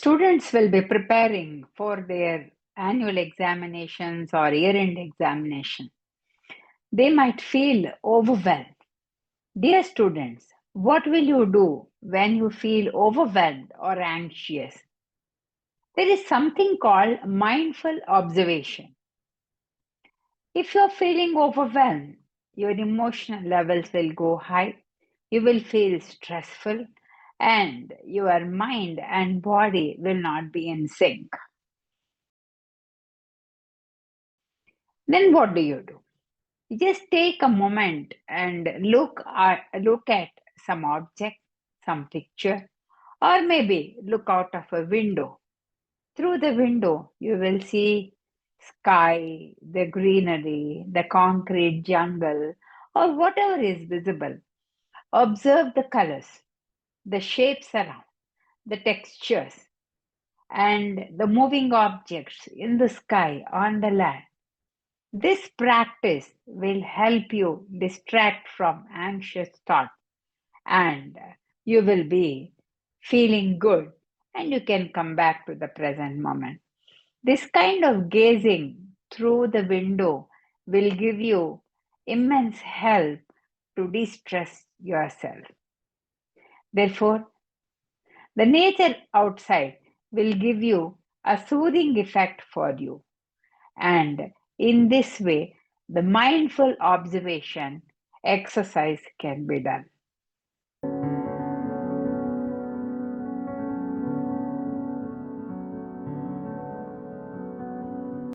students will be preparing for their annual examinations or year-end examination. They might feel overwhelmed. Dear students, what will you do when you feel overwhelmed or anxious? There is something called mindful observation. If you're feeling overwhelmed, your emotional levels will go high, you will feel stressful, and your mind and body will not be in sync. Then what do? Just take a moment and look at some object, some picture, or maybe look out of a window. Through the window, you will see sky, the greenery, the concrete jungle, or whatever is visible. Observe the colors, the shapes around, the textures, and the moving objects in the sky, on the land. This practice will help you distract from anxious thoughts and you will be feeling good and you can come back to the present moment. This kind of gazing through the window will give you immense help to de-stress yourself. Therefore, the nature outside will give you a soothing effect for you. And in this way, the mindful observation exercise can be done.